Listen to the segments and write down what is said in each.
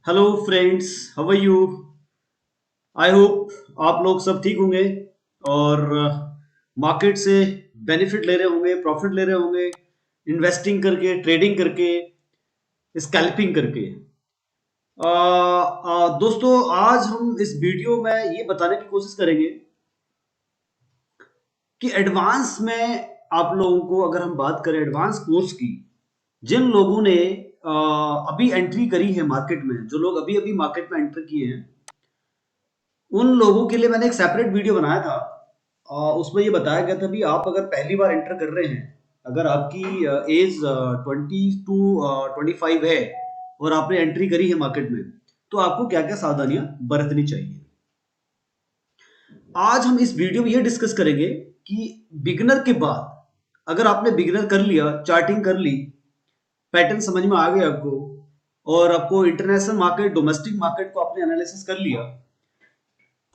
Hello friends, how are you? I hope आप लोग सब ठीक होंगे और मार्केट से बेनिफिट ले रहे होंगे, प्रॉफिट ले रहे होंगे, इन्वेस्टिंग करके, ट्रेडिंग करके, स्कैल्पिंग करके। दोस्तों, आज हम इस वीडियो में ये बताने की कोशिश करेंगे कि एडवांस में आप लोगों को, अगर हम बात करें एडवांस कोर्स की, जिन लोगों ने अभी एंट्री करी है मार्केट में, जो लोग अभी अभी मार्केट में एंटर किए हैं, उन लोगों के लिए मैंने एक सेपरेट वीडियो बनाया था। उसमें ये बताया गया था भी आप अगर पहली बार एंटर कर रहे हैं, अगर आपकी एज 22 to 25 है और आपने एंट्री करी है मार्केट में, तो आपको क्या क्या सावधानियां बरतनी चाहिए। आज हम इस वीडियो में ये डिस्कस करेंगे कि बिगिनर के बाद, अगर आपने बिगिनर कर लिया, चार्टिंग कर ली, पैटर्न समझ में आ गया आपको, और आपको इंटरनेशनल मार्केट, डोमेस्टिक मार्केट को आपने एनालिसिस कर लिया,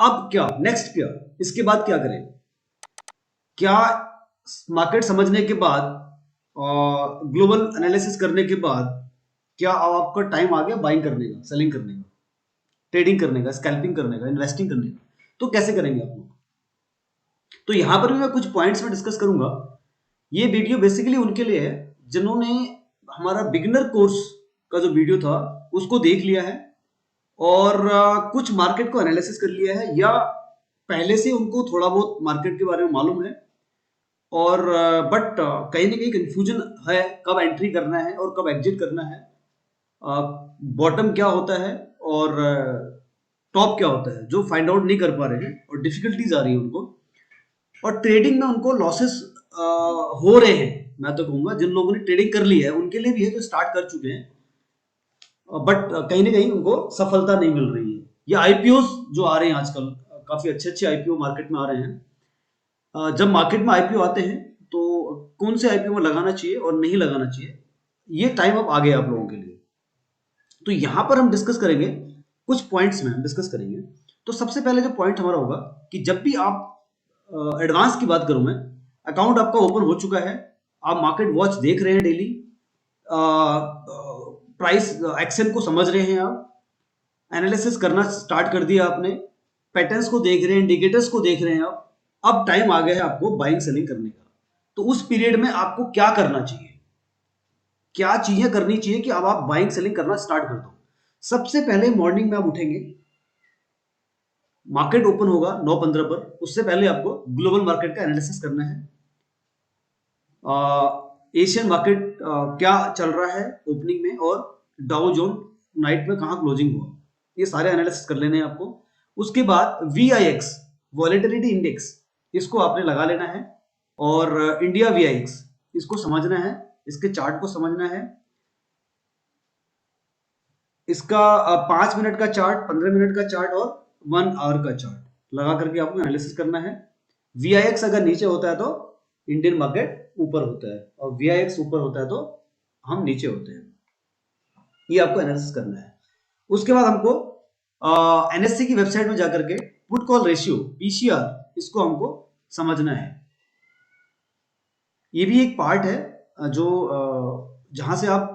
अब क्या, नेक्स्ट क्या, इसके बाद क्या करें? क्या मार्केट समझने के बाद और ग्लोबल एनालिसिस करने के बाद, क्या अब आपका टाइम आ गया बाइंग करने का, सेलिंग करने का, ट्रेडिंग करने का, स्कैल्पिंग करने का, इन्वेस्टिंग करने का? तो कैसे करेंगे आप लोग? तो यहां पर भी मैं कुछ पॉइंट्स में डिस्कस करूंगा। ये वीडियो बेसिकली उनके लिए है जिन्होंने हमारा बिगिनर कोर्स का जो वीडियो था उसको देख लिया है और कुछ मार्केट को एनालिसिस कर लिया है, या पहले से उनको थोड़ा बहुत मार्केट के बारे में मालूम है, और बट कहीं ना कहीं कंफ्यूजन है कब एंट्री करना है और कब एग्जिट करना है, बॉटम क्या होता है और टॉप क्या होता है, जो फाइंड आउट नहीं कर पा रहे हैं और डिफिकल्टीज आ रही है उनको, और ट्रेडिंग में उनको लॉसेस हो रहे हैं। मैं तो कहूंगा जिन लोगों ने ट्रेडिंग कर ली है उनके लिए भी है, जो स्टार्ट कर चुके हैं, बट कहीं ना कहीं उनको सफलता नहीं मिल रही है। ये आईपीओ जो आ रहे हैं आजकल, काफी अच्छे अच्छे आईपीओ मार्केट में आ रहे हैं। जब मार्केट में आईपीओ आते हैं तो कौन से आईपीओ में लगाना चाहिए और नहीं लगाना चाहिए, ये टाइम अब आ गया आप लोगों के लिए। तो यहां पर हम डिस्कस करेंगे, कुछ पॉइंट्स में हम डिस्कस करेंगे। तो सबसे पहले जो पॉइंट हमारा होगा कि जब भी आप, एडवांस की बात करूं मैं, अकाउंट आपका ओपन हो चुका है, आप मार्केट वॉच देख रहे हैं डेली, प्राइस एक्शन को समझ रहे हैं, आप एनालिसिस करना स्टार्ट कर दिया आपने, पैटर्न्स को देख रहे हैं, इंडिकेटर्स को देख रहे हैं आप, अब टाइम आ गया है आपको बाइंग सेलिंग करने का। तो उस पीरियड में आपको क्या करना चाहिए, क्या चीजें करनी चाहिए कि अब आप बाइंग सेलिंग करना स्टार्ट कर दो? सबसे पहले मॉर्निंग में आप उठेंगे, मार्केट ओपन होगा 9:15 पर, उससे पहले आपको ग्लोबल मार्केट का एनालिसिस करना है। एशियन मार्केट क्या चल रहा है ओपनिंग में, और डाउ जोन नाइट में कहां क्लोजिंग हुआ, ये सारे एनालिसिस कर लेने हैं आपको। उसके बाद VIX, वॉलेटिलिटी इंडेक्स, इसको आपने लगा लेना है, और इंडिया VIX, इसको समझना है, इसके चार्ट को समझना है। इसका 5 मिनट का चार्ट, 15 मिनट का चार्ट और 1 आवर का चार्ट लगा करके आपको एनालिसिस करना है। VIX अगर नीचे होता है तो इंडियन मार्केट ऊपर होता है, और VIX ऊपर होता है तो हम नीचे होते हैं। ये आपको एनालिसिस करना है। उसके बाद हमको NSE की वेबसाइट में जाकर के पुट कॉल रेशियो, PCR, इसको हमको समझना है। ये भी एक पार्ट है जो जहां से आप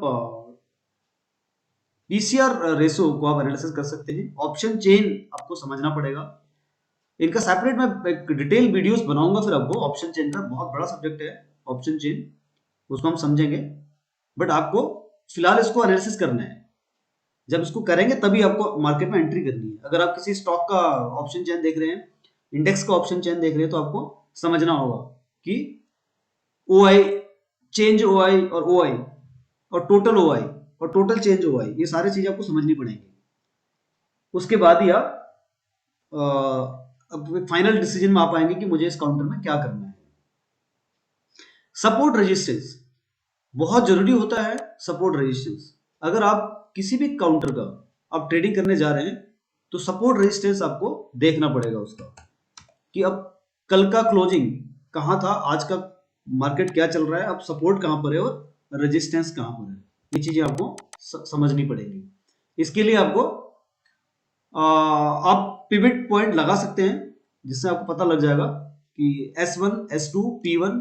PCR रेशो को आप एनालिसिस कर सकते हैं। ऑप्शन चेन आपको समझना पड़ेगा, इनका सेपरेट मैं एक डिटेल वीडियोस बनाऊंगा फिर आपको। ऑप्शन चेन का बहुत बड़ा सब्जेक्ट है ऑप्शन चेन, उसको हम समझेंगे, बट आपको फिलहाल इसको एनालिसिस करना है। जब इसको करेंगे तभी आपको मार्केट में एंट्री करनी है। अगर आप किसी स्टॉक का ऑप्शन चेन देख रहे हैं, इंडेक्स का ऑप्शन चेन देख रहे हैं, तो आपको समझना होगा कि OI, चेंज OI और OI और टोटल OI और टोटल चेंज OI, ये सारी चीजें आपको समझनी पड़ेंगी। उसके बाद ही आप अब फाइनल डिसीजन में आ पाएंगे कि मुझे इस काउंटर में क्या करना है। सपोर्ट रेजिस्टेंस बहुत जरूरी होता है। सपोर्ट रेजिस्टेंस, अगर आप किसी भी काउंटर का आप ट्रेडिंग करने जा रहे हैं, तो सपोर्ट रेजिस्टेंस आपको देखना पड़ेगा उसका, कि अब कल का क्लोजिंग कहां था, आज का मार्केट क्या चल रहा है, अब सपोर्ट कहां पर है और रेजिस्टेंस कहां पर है। ये चीजें आपको समझनी पड़ेगी। इसके लिए आपको आप पिवट पॉइंट लगा सकते हैं, जिससे आपको पता लग जाएगा कि S1, S2, P1,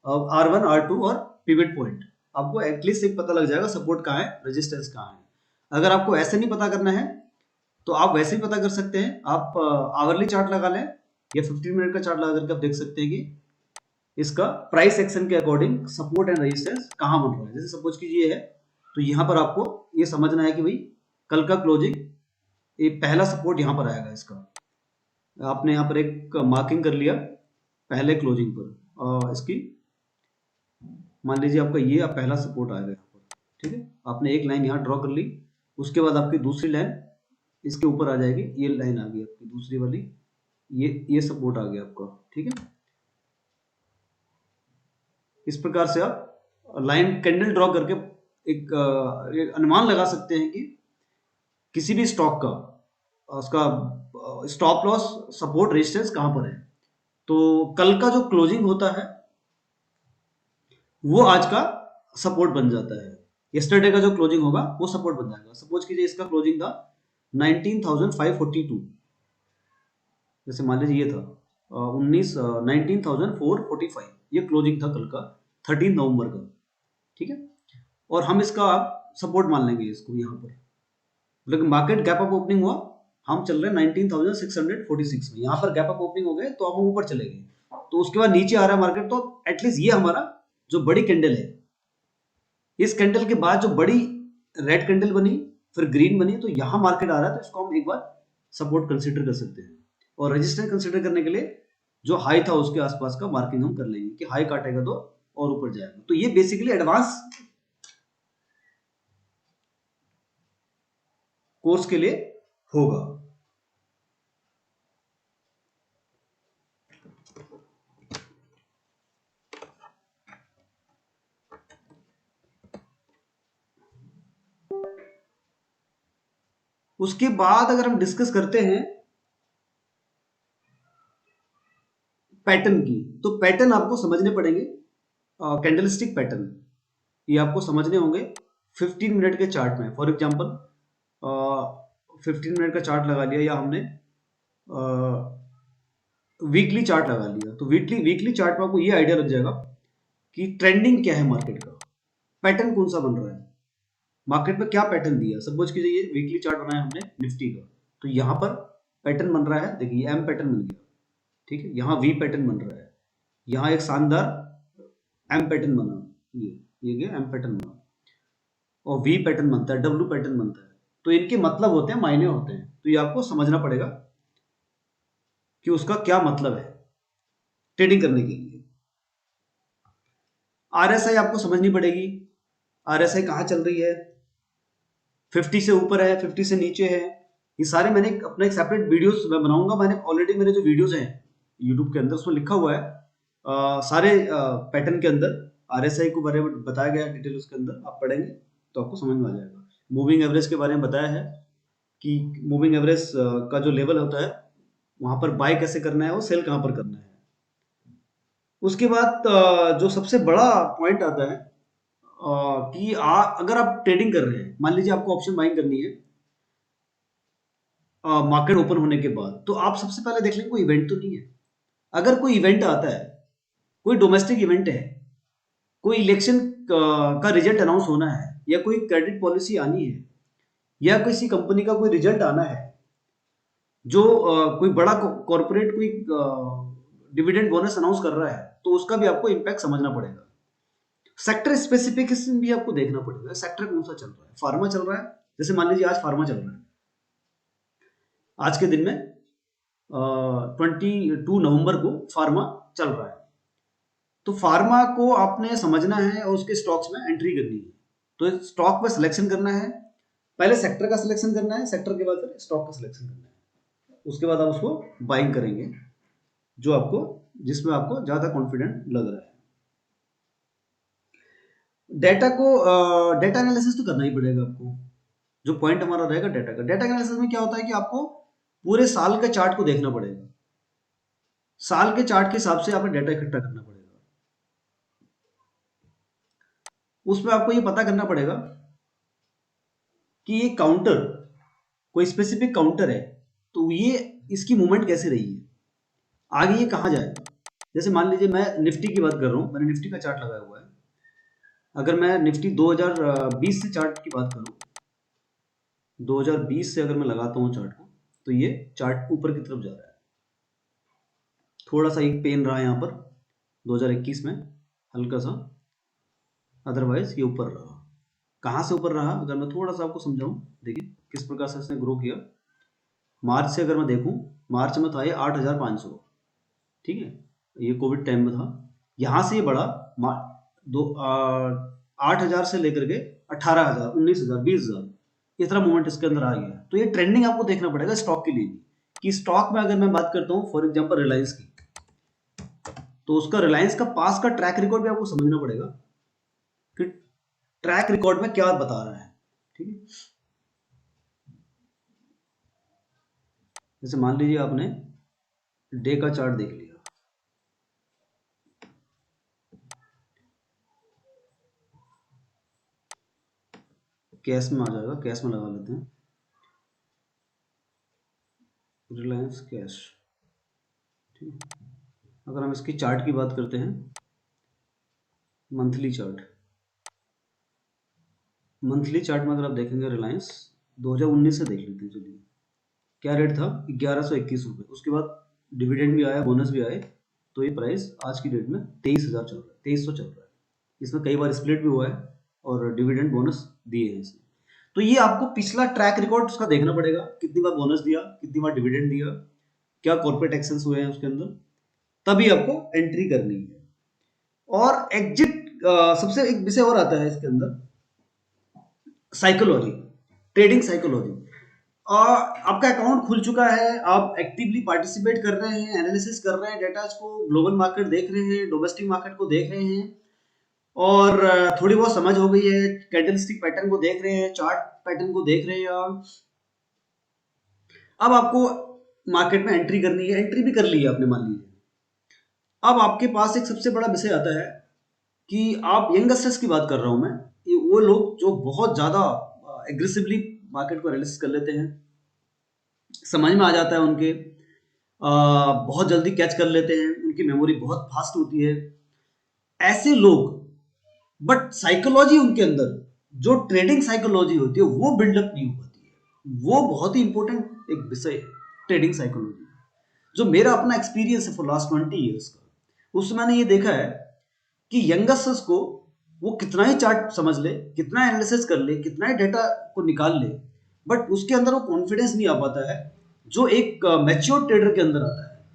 R1, R2 और पिवट पॉइंट, आपको एटलीस्ट एक पता लग जाएगा सपोर्ट कहाँ है, रेजिस्टेंस कहाँ है। अगर आपको ऐसे नहीं पता करना है तो आप वैसे ही पता कर सकते हैं। आप आवरली चार्ट लगा लें या 15 मिनट का चार्ट लगा करके आप देख सकते हैं कि इसका प्राइस एक्शन के अकॉर्डिंग सपोर्ट एंड रेजिस्टेंस कहाँ बन रहा है। जैसे सपोज कीजिए है, तो यहाँ पर आपको ये समझना है कि भाई कल का क्लोजिंग, ये पहला सपोर्ट यहाँ पर आएगा इसका। आपने यहाँ पर एक मार्किंग कर लिया पहले क्लोजिंग पर, इसकी मान लीजिए आपका ये पहला सपोर्ट आएगा यहाँ पर, ठीक है। आपने एक लाइन यहाँ ड्रॉ कर ली, उसके बाद आपकी दूसरी लाइन इसके ऊपर आ जाएगी, ये लाइन आ गई आपकी दूसरी वाली, ये सपोर्ट आ गया आपका, ठीक है। इस प्रकार से आप लाइन कैंडल ड्रॉ करके एक अनुमान लगा सकते हैं कि किसी भी स्टॉक का उसका स्टॉप लॉस, सपोर्ट, रेजिस्टेंस कहां पर है। तो कल का जो क्लोजिंग होता है वो आज का सपोर्ट बन जाता है। यस्टरडे का जो क्लोजिंग होगा वो सपोर्ट बन जाएगा। सपोज कीजिए इसका क्लोजिंग था 19,542, जैसे मान लीजिए ये था 19,445, ये क्लोजिंग था कल का 13 नवंबर का, ठीक है। और हम इसका सपोर्ट मान लेंगे इसको यहाँ पर, लेकिन मार्केट गैप अप ओपनिंग हुआ, हम चल रहे हैं 19,646 में, यहाँ पर गैप अप ओपनिंग हो गए तो हम ऊपर चले गए, तो उसके बाद नीचे आ रहा है मार्केट, तो एटलीस्ट ये हमारा जो बड़ी कैंडल है, इस कैंडल के बाद जो बड़ी रेड कैंडल बनी, फिर ग्रीन बनी, तो यहाँ मार्केट आ रहा है, तो इसको हम एक बार सपोर्ट कंसिडर कर सकते हैं। और रेजिस्टेंस कंसिडर करने के लिए जो हाई था उसके आसपास का मार्किंग हम कर लेंगे कि हाई काटेगा तो और ऊपर जाएगा। तो ये बेसिकली एडवांस कोर्स के लिए होगा। उसके बाद अगर हम डिस्कस करते हैं पैटर्न की, तो पैटर्न आपको समझने पड़ेंगे। कैंडलस्टिक पैटर्न ये आपको समझने होंगे 15 मिनट के चार्ट में। फॉर एग्जांपल 15 मिनट का चार्ट लगा लिया या हमने वीकली चार्ट लगा लिया, तो वीकली चार्ट में आपको ये आइडिया लग जाएगा कि ट्रेंडिंग क्या है मार्केट का, पैटर्न कौन सा बन रहा है, मार्केट में क्या पैटर्न दिया। सपोज कीजिए ये वीकली चार्ट बनाया हमने निफ्टी का, तो यहाँ पर पैटर्न बन रहा है, देखिए एम पैटर्न बन गया, ठीक है। यहाँ वी पैटर्न बन रहा है, यहाँ एक शानदार एम पैटर्न बना, ये गया एम पैटर्न बना, और वी पैटर्न बनता है, डब्ल्यू पैटर्न बनता है। तो इनके मतलब होते हैं, मायने होते हैं, तो ये आपको समझना पड़ेगा कि उसका क्या मतलब है ट्रेडिंग करने के लिए। आरएसआई आपको समझनी पड़ेगी, आरएसआई कहाँ चल रही है, 50 से ऊपर है, 50 से नीचे है। ये सारे मैंने अपना एक सेपरेट वीडियोस मैं बनाऊंगा, मैंने ऑलरेडी मेरे जो वीडियोस हैं यूट्यूब के अंदर उसमें लिखा हुआ है, सारे पैटर्न के अंदर आरएसआई को बारे में बताया गया डिटेल, उसके अंदर आप पढ़ेंगे तो आपको समझ में आ जाएगा। मूविंग एवरेज के बारे में बताया है कि मूविंग एवरेज का जो लेवल होता है वहां पर बाय कैसे करना है और सेल कहां पर करना है। उसके बाद जो सबसे बड़ा पॉइंट आता है कि अगर आप ट्रेडिंग कर रहे हैं, मान लीजिए आपको ऑप्शन बाइंग करनी है मार्केट ओपन होने के बाद, तो आप सबसे पहले देख लेंगे कोई इवेंट तो नहीं है। अगर कोई इवेंट आता है, कोई डोमेस्टिक इवेंट है, कोई इलेक्शन का रिजल्ट अनाउंस होना है, या कोई क्रेडिट पॉलिसी आनी है, या किसी कंपनी का कोई रिजल्ट आना है, जो कोई बड़ा कॉर्पोरेट कोई डिविडेंड बोनस अनाउंस कर रहा है, तो उसका भी आपको इम्पैक्ट समझना पड़ेगा। सेक्टर स्पेसिफिकेशन भी आपको देखना पड़ेगा, सेक्टर कौन सा चल रहा है। फार्मा चल रहा है, जैसे मान लीजिए आज फार्मा चल रहा है, आज के दिन में 22 नवंबर को फार्मा चल रहा है, तो फार्मा को आपने समझना है और उसके स्टॉक्स में एंट्री करनी है। तो स्टॉक पर सिलेक्शन करना है, पहले सेक्टर का सिलेक्शन करना है, सेक्टर के बाद फिर स्टॉक का सिलेक्शन करना है, उसके बाद आप उसको बाइंग करेंगे जो आपको, जिसमें आपको ज्यादा कॉन्फिडेंट लग रहा है। डेटा को डेटा एनालिसिस तो करना ही पड़ेगा आपको। जो पॉइंट हमारा रहेगा डेटा का, डेटा एनालिसिस में क्या होता है कि आपको पूरे साल के चार्ट को देखना पड़ेगा, साल के चार्ट के हिसाब से आपको डेटा इकट्ठा करना पड़ेगा। उसमें आपको ये पता करना पड़ेगा कि ये काउंटर, कोई स्पेसिफिक काउंटर है, तो ये इसकी मूवमेंट कैसे रही है, आगे ये कहाँ जाएगा। जैसे मान लीजिए मैं निफ्टी की बात कर रहा हूँ, मैंने निफ्टी का चार्ट लगाया हुआ है। अगर मैं निफ्टी 2020 से चार्ट की बात करूँ, 2020 से अगर मैं लगाता हूँ चार्ट को, तो ये चार्ट ऊपर की तरफ जा रहा है। थोड़ा सा एक पेन रहा यहाँ पर 2021 में, हल्का सा, अदरवाइज ये ऊपर रहा। कहाँ से ऊपर रहा, अगर मैं थोड़ा सा आपको समझाऊं, देखिए किस प्रकार से इसने ग्रो किया। मार्च से अगर मैं देखूं, मार्च में था ये 8,500, ठीक है, ये कोविड टाइम में था। यहाँ से ये बढ़ा 8,000 से लेकर के 18,000, 19,000, 20,000, इस तरह मूवमेंट इसके अंदर आ गया। तो ये ट्रेंडिंग आपको देखना पड़ेगा स्टॉक के लिए भी, कि स्टॉक में अगर मैं बात करता हूँ फॉर एग्जांपल रिलायंस की, तो उसका रिलायंस का पास का ट्रैक रिकॉर्ड भी आपको समझना पड़ेगा कि ट्रैक रिकॉर्ड में क्या बता रहा है, ठीक है। जैसे मान लीजिए आपने डे का चार्ट देख लिया, कैश में आ जाएगा, कैश में लगा लेते हैं, रिलायंस कैश, ठीक। अगर हम इसकी चार्ट की बात करते हैं, मंथली चार्ट, मंथली चार्ट में अगर आप देखेंगे रिलायंस 2019 से देख लेते हैं, चलिए क्या रेट था, 1121 रुपये। उसके बाद डिविडेंड भी आया, बोनस भी आए, तो ये प्राइस आज की डेट में 23,000 चल रहा है, 2300 चल रहा है। इसमें कई बार स्प्लिट भी हुआ है और डिविडेंड बोनस दिए हैं इसने। तो ये आपको पिछला ट्रैक रिकॉर्ड उसका देखना पड़ेगा, कितनी बार बोनस दिया, कितनी बार डिविडेंड दिया, क्या कॉर्पोरेट एक्शंस हुए हैं उसके अंदर, तभी आपको एंट्री करनी है। और एग्जिट, सबसे एक विषय और आता है इसके अंदर, साइकोलॉजी, ट्रेडिंग साइकोलॉजी। आपका अकाउंट खुल चुका है, आप एक्टिवली पार्टिसिपेट कर रहे हैं, एनालिसिस कर रहे हैं डेटा को, ग्लोबल मार्केट देख रहे हैं, डोमेस्टिक मार्केट को देख रहे हैं, और थोड़ी बहुत समझ हो गई है, कैंडलस्टिक पैटर्न को देख रहे हैं, चार्ट पैटर्न को देख रहे हैं आप। अब आपको मार्केट में एंट्री करनी है, एंट्री भी कर ली है आपने मान लीजिए। अब आपके पास एक सबसे बड़ा विषय आता है कि आप यंगस्टर्स की बात कर रहा हूं मैं, ये वो लोग जो बहुत ज्यादा एग्रेसिवली मार्केट को एनालिसिस कर लेते हैं, समझ में आ जाता है उनके, बहुत जल्दी कैच कर लेते हैं, उनकी मेमोरी बहुत फास्ट होती है, ऐसे लोग, बट साइकोलॉजी उनके अंदर, जो ट्रेडिंग साइकोलॉजी होती है वो बिल्डअप नहीं हो पाती है। वो बहुत ही इंपॉर्टेंट एक विषय है ट्रेडिंग साइकोलॉजी, जो मेरा अपना एक्सपीरियंस है फॉर लास्ट 20 ईयर्स का। उसमें मैंने ये देखा है कि यंगस्टर्स को वो कितना ही चार्ट समझ ले, कितना एनालिसिस कर ले, कितना ही डेटा को निकाल ले, बट उसके अंदर वो कॉन्फिडेंस नहीं आ पाता है जो एक मैच्योर ट्रेडर के अंदर आता है,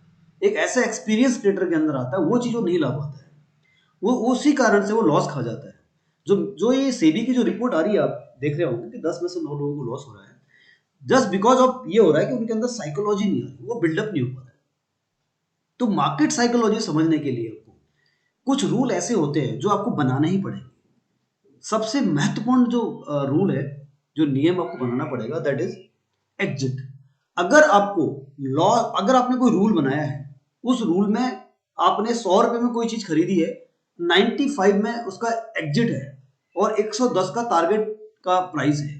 एक ऐसा एक्सपीरियंस ट्रेडर के अंदर आता है, वो चीज वो नहीं ला पाता है। वो उसी कारण से वो लॉस खा जाता है। जो जो ये सेबी की जो रिपोर्ट आ रही है, आप देख रहे होंगे कि 10 में से 9 लोगों को लॉस हो रहा है, जस्ट बिकॉज ऑफ ये हो रहा है कि उनके अंदर साइकोलॉजी नहीं आ रही, वो बिल्डअप नहीं हो पा रहा है। तो मार्केट साइकोलॉजी समझने के लिए आपको कुछ रूल ऐसे होते हैं जो आपको बनाने ही पड़ेंगे। सबसे महत्वपूर्ण जो रूल है, जो नियम आपको बनाना पड़ेगा, दैट इज एग्जिट। अगर आपको लॉ, अगर आपने कोई रूल बनाया है, उस रूल में आपने 100 रुपए में कोई चीज खरीदी है, 95 में उसका एग्जिट है और 110 का टारगेट का प्राइस है,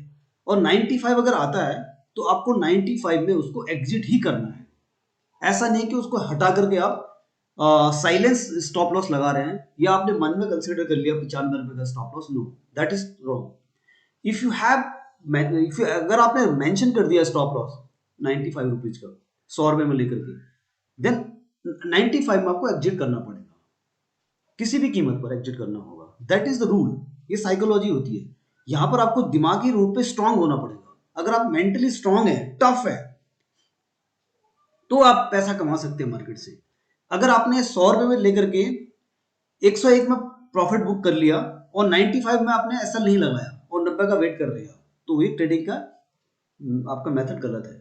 और 95 अगर आता है तो आपको 95 में उसको एग्जिट ही करना है। ऐसा नहीं कि उसको हटा करके आप साइलेंस स्टॉप लॉस लगा रहे हैं, या आपने मन में कंसिडर कर लिया 95 रुपए का stop loss. No, that is wrong. If you have, if you, अगर आपने मेंशन कर दिया स्टॉप लॉस 95 रुपीज का, 100 रुपए में लेकर के, देन 95 में आपको एग्जिट करना पड़ेगा, किसी भी कीमत पर एग्जिट करना होगा। That is the rule. ये साइकोलॉजी होती है। यहां पर आपको दिमागी रूप पे स्ट्रांग होना पड़ेगा। अगर आप मेंटली स्ट्रांग है, टफ है, तो आप पैसा कमा सकते हैं मार्केट से। अगर आपने 100 रुपए में लेकर के 101 में प्रॉफिट बुक कर लिया और 95 में आपने एसएल नहीं लगाया और 90 का वेट कर रहे हो, तो वही ट्रेडिंग का आपका मेथड गलत है।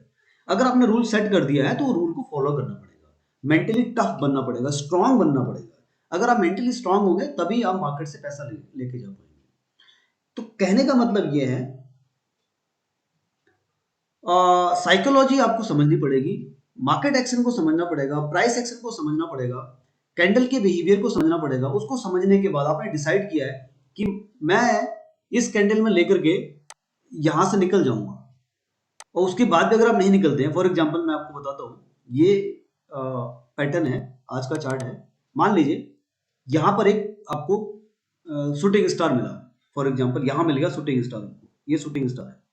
अगर आपने रूल सेट कर दिया है तो रूल को फॉलो करना पड़ेगा, मेंटली टफ बनना पड़ेगा, स्ट्रांग बनना पड़ेगा। अगर आप मेंटली स्ट्रांग होंगे तभी आप मार्केट से पैसा लेके जा पाएंगे। तो कहने का मतलब ये है, साइकोलॉजी आपको समझनी पड़ेगी, मार्केट एक्शन को समझना पड़ेगा, प्राइस एक्शन को समझना पड़ेगा, कैंडल के बिहेवियर को समझना पड़ेगा। उसको समझने के बाद आपने डिसाइड किया है कि मैं इस कैंडल में लेकर के यहां से निकल जाऊंगा, और उसके बाद भी अगर आप नहीं निकलते हैं, फॉर एग्जांपल मैं आपको बताता हूं, ये पैटर्न है, आज का चार्ट है। मान लीजिए यहां पर एक आपको शूटिंग स्टार मिला, फॉर एग्जांपल यहां मिल गया शूटिंग स्टार, ये शूटिंग स्टार है।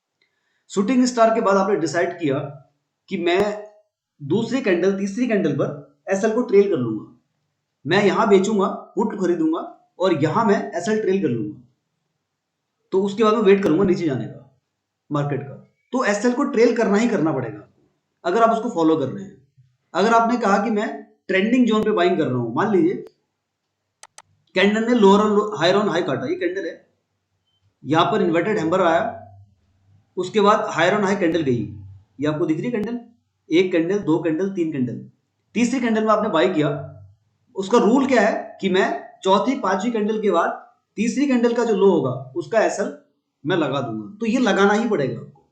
शूटिंग स्टार के बाद आपने डिसाइड किया कि मैं दूसरी कैंडल तीसरी कैंडल पर एसएल को ट्रेल कर लूंगा, मैं यहां बेचूंगा, पुट खरीदूंगा और यहां मैं एसएल ट्रेल कर लूंगा, तो उसके बाद मैं वेट करूंगा नीचे जाने का मार्केट का। तो एसएल को ट्रेल करना ही करना पड़ेगा अगर आप उसको फॉलो कर रहे हैं। अगर आपने कहा कि मैं ट्रेंडिंग जोन पे बाइंग कर रहा हूं, मान लीजिए कैंडल ने लोअर और हायर ऑन हाई काटा, ये कैंडल है, यहां पर इन्वर्टेड हैम्बर आया, उसके बाद हायर ऑन हाई कैंडल गई, ये आपको दिख रही है कैंडल, एक कैंडल, दो कैंडल, तीन कैंडल, तीसरी कैंडल में आपने बाई किया। उसका रूल क्या है कि मैं चौथी पांचवी कैंडल के बाद तीसरी कैंडल का जो लो होगा उसका एसएल मैं लगा दूंगा। तो ये लगाना ही पड़ेगा आपको,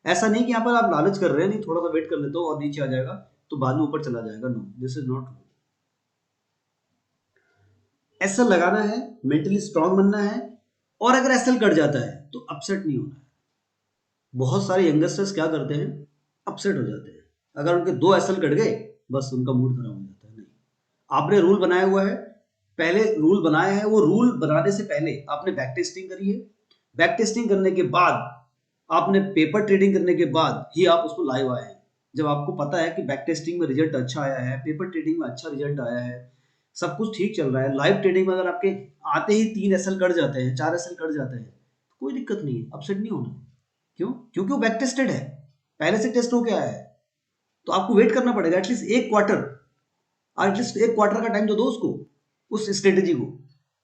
ऐसा नहीं कि यहाँ पर आप लालच कर रहे हैं, नहीं थोड़ा सा वेट कर लेते हो और नीचे आ जाएगा तो बाद में ऊपर चला जाएगा, no, this is not. SL लगाना है, मेंटली स्ट्रांग बनना है, और अगर एसएल कट जाता है तो अपसेट नहीं होना है। बहुत सारे यंगस्टर्स क्या करते हैं, अपसेट हो जाते हैं अगर उनके दो एसएल कट गए, बस उनका मूड खराब हो जाता है। नहीं, आपने रूल बनाया हुआ है, पहले रूल बनाया है, वो रूल बनाने से पहले आपने बैक टेस्टिंग करी है, बैक टेस्टिंग करने के बाद आपने पेपर ट्रेडिंग करने के बाद ही आप उसको लाइव आए हैं। जब आपको पता है कि बैक टेस्टिंग में रिजल्ट अच्छा आया है, पेपर ट्रेडिंग में अच्छा रिजल्ट आया है, सब कुछ ठीक चल रहा है, लाइव ट्रेडिंग में अगर आपके आते ही 3 एसएल कट जाते हैं, 4 एसएल कट जाते हैं, तो कोई दिक्कत नहीं है, अपसेट नहीं होना। क्यों? क्योंकि वो बैक टेस्टेड है, पहले से टेस्ट हो के आया है। तो आपको वेट करना पड़ेगा एटलीस्ट एक क्वार्टर, एटलीस्ट एक क्वार्टर का टाइम तो दो उसको, उस स्ट्रेटेजी को।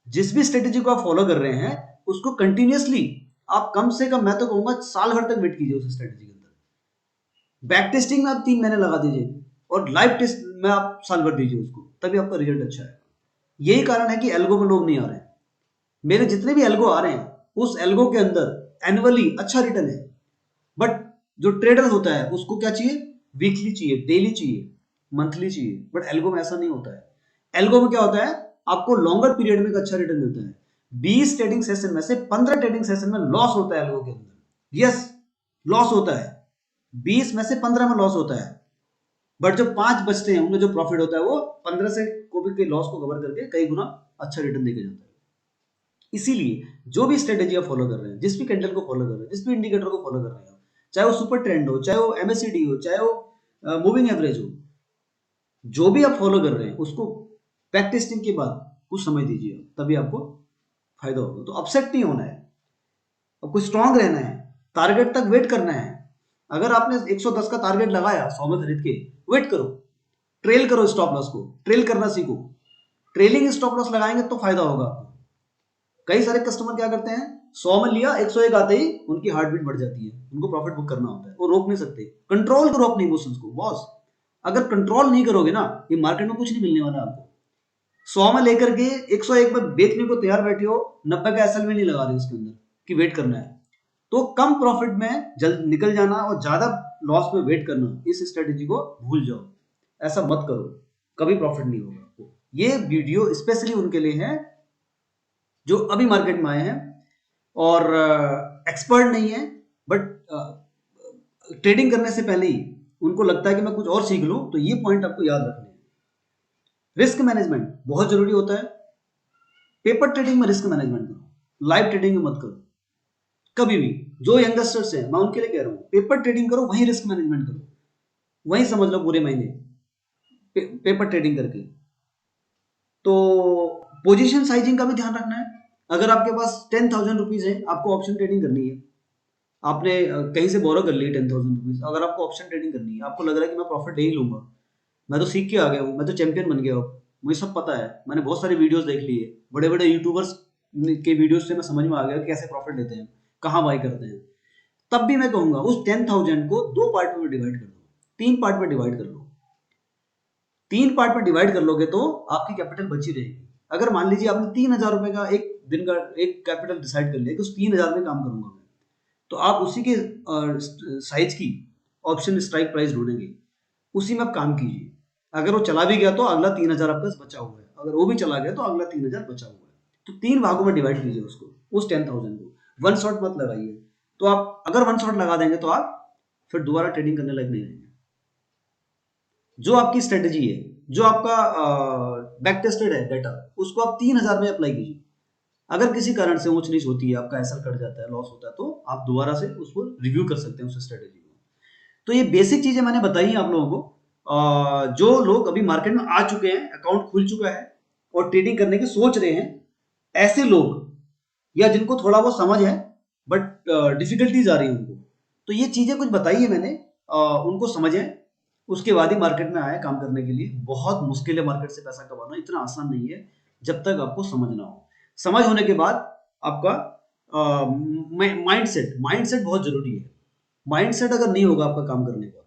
जिस भी स्ट्रेटेजी को आप फॉलो कर रहे हैं उसको कंटिन्यूअसली आप कम से कम, मैं तो कहूंगा साल भर तक वेट कीजिए उस स्ट्रेटेजी के अंदर। बैक टेस्टिंग में आप 3 महीने लगा दीजिए और लाइव टेस्ट में आप साल भर दीजिए उसको, तभी आपका रिजल्ट अच्छा है। यही कारण है कि एल्गो में लोग नहीं आ रहे हैं। मेरे जितने भी एल्गो आ रहे हैं उस एल्गो के अंदर एनुअली अच्छा रिटर्न है, बट जो ट्रेडर होता है उसको क्या चाहिए, वीकली चाहिए, डेली चाहिए, मंथली चाहिए, बट एल्गो में ऐसा नहीं होता है। एल्गो में क्या होता है, आपको लॉन्गर पीरियड में एक अच्छा रिटर्न मिलता है। 20 ट्रेडिंग सेशन में से 15 ट्रेडिंग सेशन में लॉस होता है एल्गो के अंदर, यस, लॉस होता है, 20 में से 15 में लॉस होता है, बट जो 5 बचते हैं उनमें जो प्रॉफिट होता है वो 15 से को भी के लॉस को कवर करके कई गुना अच्छा रिटर्न देके जाता है। इसीलिए जो भी स्ट्रेटेजी आप फॉलो कर रहे हैं, जिस भी कैंडल को फॉलो कर रहे हैं, जिस भी इंडिकेटर को फॉलो कर रहे हैं, चाहे वो सुपर ट्रेंड हो, चाहे वो एमएससीडी हो, चाहे वो मूविंग एवरेज हो, जो भी आप फॉलो कर रहे हैं उसको बैक टेस्टिंग के बाद कुछ समझ दीजिए, तभी आपको फायदा होगा। तो अपसेट नहीं होना है, आपको स्ट्रांग रहना है, टारगेट तक वेट करना है। अगर आपने 110 का टारगेट लगाया 100 में खरीद के, वेट करो, ट्रेल करो, स्टॉप लॉस को ट्रेल करना सीखो। ट्रेलिंग स्टॉप लॉस लगाएंगे तो फायदा होगा आपको। कई सारे कस्टमर क्या करते हैं, 100 में लिया, 101 आते ही उनकी हार्ट बीट बढ़ जाती है, उनको प्रॉफिट बुक करना होता है, वो रोक नहीं सकते। कंट्रोल करो अपने इमोशंस को बॉस, अगर कंट्रोल नहीं करोगे ना, ये मार्केट में कुछ नहीं मिलने वाला आपको। 100 में लेकर के 101 में बेचने को तैयार बैठे हो, 90 का एसएल में नहीं लगा रहे उसके अंदर कि वेट करना है, तो कम प्रॉफिट में जल्द निकल जाना और ज्यादा लॉस में वेट करना, इस स्ट्रेटेजी को भूल जाओ, ऐसा मत करो, कभी प्रॉफिट नहीं होगा आपको। ये वीडियो स्पेशली उनके लिए है जो अभी मार्केट में आए हैं और एक्सपर्ट नहीं है, बट ट्रेडिंग करने से पहले ही उनको लगता है कि मैं कुछ और सीख लूं, तो ये पॉइंट आपको याद रखने हैं। रिस्क मैनेजमेंट बहुत जरूरी होता है। पेपर ट्रेडिंग में रिस्क मैनेजमेंट करो, लाइव ट्रेडिंग में मत करो कभी भी। जो यंगस्टर्स हैं मैं उनके लिए कह रहा हूं, पेपर ट्रेडिंग करो, वहीं रिस्क मैनेजमेंट करो, वहीं समझ लो पूरे महीने पेपर ट्रेडिंग करके। तो पोजीशन साइजिंग का भी ध्यान रखना है। अगर आपके पास 10,000 रुपीज है, आपको ऑप्शन ट्रेडिंग करनी है, आपने कहीं से बोरो कर ली 10,000 रुपीज, अगर आपको ऑप्शन ट्रेडिंग करनी है, आपको लग रहा है कि मैं प्रॉफिट ले ही लूंगा, मैं तो सीख के आ गया हूँ, मैं तो चैंपियन बन गया हूँ, मुझे सब पता है, मैंने बहुत सारी वीडियोस देख ली है, बड़े बड़े यूट्यूबर्स के वीडियोस से मैं समझ में आ गया कि कैसे प्रॉफिट लेते हैं, कहाँ बाई करते हैं। तब भी मैं कहूंगा उस 10,000 को 2 पार्ट में डिवाइड कर दो, 3 पार्ट में डिवाइड कर लो। 3 पार्ट में डिवाइड कर लोगे तो आपकी कैपिटल बची रहेगी। अगर मान लीजिए आपने 3,000 रुपए का एक दिन का एक कैपिटल डिसाइड कर लिया कि उस 3,000 में काम करूंगा मैं, तो आप उसी के साइज की ऑप्शन स्ट्राइक प्राइस ढूंढेंगे, उसी में आप काम कीजिए। अगर वो चला भी गया तो अगला 3,000 आपका बचा हुआ है, अगर वो भी चला गया तो अगला 3,000 बचा हुआ है। तो 3 भागों में डिवाइड कीजिए उसको, उस 10,000 को। वन शॉट मत लगाइए, तो आप अगर वन शॉट लगा देंगे तो आप फिर दोबारा ट्रेडिंग करने लायक नहीं रहेंगे। जो आपकी स्ट्रेटेजी है, जो आपका बैक टेस्टेड है डाटा, उसको आप 3,000 में अप्लाई कीजिए, अगर किसी कारण से ऊंच नीच होती है, आपका एसएल कट जाता है, लॉस होता है, तो आप दोबारा से उसको रिव्यू कर सकते हैं उस स्ट्रेटेजी को। तो ये बेसिक चीजें मैंने बताई हैं आप लोगों को। जो लोग अभी मार्केट में आ चुके हैं, अकाउंट खुल चुका है और ट्रेडिंग करने की सोच रहे हैं, ऐसे लोग या जिनको थोड़ा बहुत समझ है बट डिफिकल्टीज आ रही है उनको, तो ये चीजें कुछ बताई है मैंने, उनको समझें, उसके बाद ही मार्केट में आए काम करने के लिए। बहुत मुश्किल है मार्केट से पैसा कमाना, इतना आसान नहीं है जब तक आपको समझ ना हो। समझ होने के बाद आपका माइंडसेट माइंडसेट बहुत जरूरी है। माइंडसेट अगर नहीं होगा आपका काम करने का,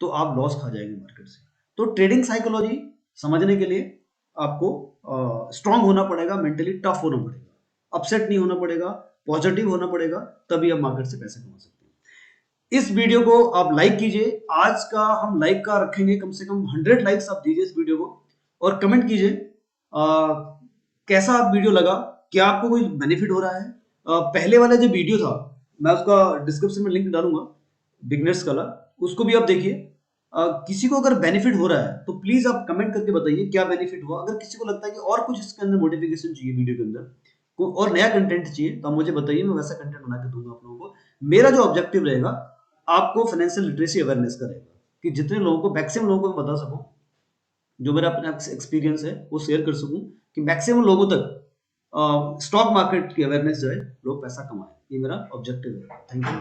तो आप लॉस खा जाएंगे मार्केट से। तो ट्रेडिंग साइकोलॉजी समझने के लिए आपको स्ट्रांग होना पड़ेगा, मेंटली टफ होना पड़ेगा, अपसेट नहीं होना पड़ेगा, पॉजिटिव होना पड़ेगा, तभी आप मार्केट से पैसे कमा सकते हैं। इस वीडियो को आप लाइक कीजिए। आज का हम लाइक का रखेंगे, कम से कम 100 लाइक्स आप दीजिए इस वीडियो को, और कमेंट कीजिए कैसा आप वीडियो लगा, क्या आपको कोई बेनिफिट हो रहा है। पहले वाला जो वीडियो था, मैं उसका डिस्क्रिप्शन में लिंक डालूंगा, बिगनर्स वाला, उसको भी आप देखिए। किसी को अगर बेनिफिट हो रहा है तो प्लीज आप कमेंट करके बताइए क्या बेनिफिट हुआ। अगर किसी को लगता है कि और कुछ इसके अंदर मोटिफिकेशन चाहिए वीडियो के अंदर, और नया कंटेंट चाहिए, तो आप मुझे बताइए, मैं वैसा कंटेंट बना के दूंगा आप लोगों को। मेरा जो ऑब्जेक्टिव रहेगा, आपको फाइनेंशियल लिटरेसी अवेयरनेस का रहेगा, कि जितने लोगों को, मैक्सिमम लोगों को बता सकूं, जो मेरा अपना एक्सपीरियंस है वो शेयर कर सकूं, कि मैक्सिमम लोगों तक स्टॉक मार्केट की अवेयरनेस जो है, लोग पैसा कमाएं। ये मेरा ऑब्जेक्टिव है। Thank you.